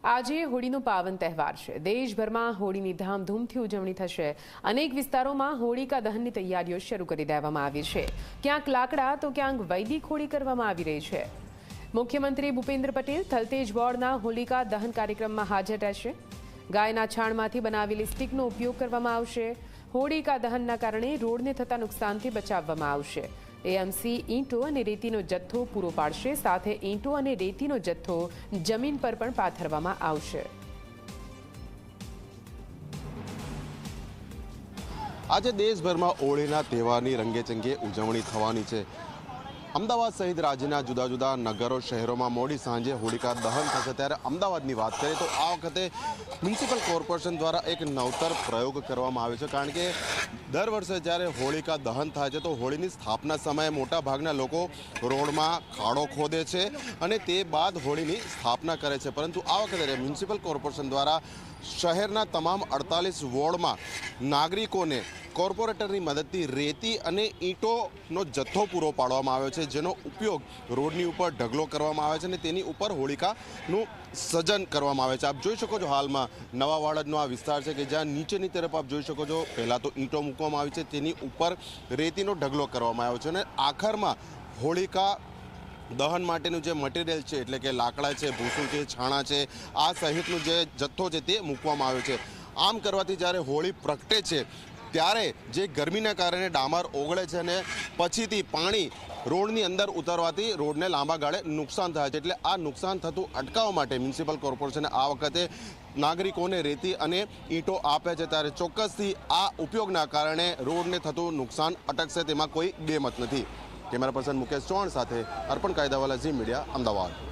આજે હોળીનો પાવન તહેવાર છે। દેશભરમાં હોળીની ધામધૂમથી ઉજવણી થશે। અનેક વિસ્તારોમાં હોળિકા દહનની તૈયારીઓ શરૂ કરી દેવામાં આવી છે। ક્યાંક લાકડા તો ક્યાંક વૈદિક હોળી કરવામાં આવી રહી છે। મુખ્યમંત્રી ભૂપેન્દ્ર પટેલ થલતેજ વોર્ડના હોલિકા દહન કાર્યક્રમમાં હાજર રહેશે। ગાયના છાણમાંથી બનાવેલી સ્ટીકનો ઉપયોગ કરવામાં આવશે। હોળિકા દહનના કારણે રોડને થતા નુકસાનથી બચાવવામાં આવશે। એએમસી ઈંટો અને રેતીનો જથ્થો પૂરો પાડશે, સાથે ઈંટો અને રેતીનો જથ્થો જમીન પર પણ પાથરવામાં આવશે। આજે દેશભરમાં હોળીના તહેવારની રંગેચંગે ઉજવણી થવાની છે। અમદાવાદ સહિત રાજ્યના જુદા જુદા નગરો શહેરોમાં મોડી સાંજે હોળિકા દહન થશે। ત્યારે અમદાવાદની વાત કરીએ તો આ વખતે મ્યુનિસિપલ કોર્પોરેશન દ્વારા એક નવતર પ્રયોગ કરવામાં આવ્યો છે। કારણ કે દર વર્ષે જ્યારે હોળિકા દહન થાય છે તો હોળીની સ્થાપના સમયે મોટા ભાગના લોકો રોડમાં ખાડો ખોદે છે અને તે બાદ હોળીની સ્થાપના કરે છે। પરંતુ આ વખતે મ્યુનિસિપલ કોર્પોરેશન દ્વારા શહેરના તમામ 48 વોર્ડમાં નાગરિકોને કોર્પોરેટરની મદદથી રેતી અને ઈંટોનો જથ્થો પૂરો પાડવામાં આવ્યો છે, જેનો ઉપયોગ રોડની ઉપર ઢગલો કરવામાં આવે છે અને તેની ઉપર હોળિકાનું સર્જન કરવામાં આવે છે। આપ જોઈ શકો છો હાલમાં નવા વાડજનો આ વિસ્તાર છે કે જ્યાં નીચેની તરફ આપ જોઈ શકો છો પહેલાં તો ઈંટો મૂકવામાં આવી છે, તેની ઉપર રેતીનો ઢગલો કરવામાં આવ્યો છે અને આખરમાં હોળિકા દહન માટેનું જે મટીરિયલ છે એટલે કે લાકડા છે, ભૂસું છે, છાણા છે, આ સહિતનું જે જથ્થો છે તે મૂકવામાં આવ્યો છે। આમ કરવાથી જ્યારે હોળી પ્રગટે છે ત્યારે જે ગરમીના કારણે ડામર ઓગળે છે અને પછીથી પાણી રોડની અંદર ઉતરવાથી રોડને લાંબા ગાળે નુકસાન થાય છે। એટલે આ નુકસાન થતું અટકાવવા માટે મ્યુનિસિપલ કોર્પોરેશને આ વખતે નાગરિકોને રેતી અને ઈંટો આપે છે। ત્યારે ચોક્કસથી આ ઉપયોગના કારણે રોડને થતું નુકસાન અટકશે, તેમાં કોઈ બેમત નથી। કેમેરા પર્સન મુકેશ ચૌહાણ સાથે અર્પણ કાયદાવાલા ઝી મીડિયા, અમદાવાદ।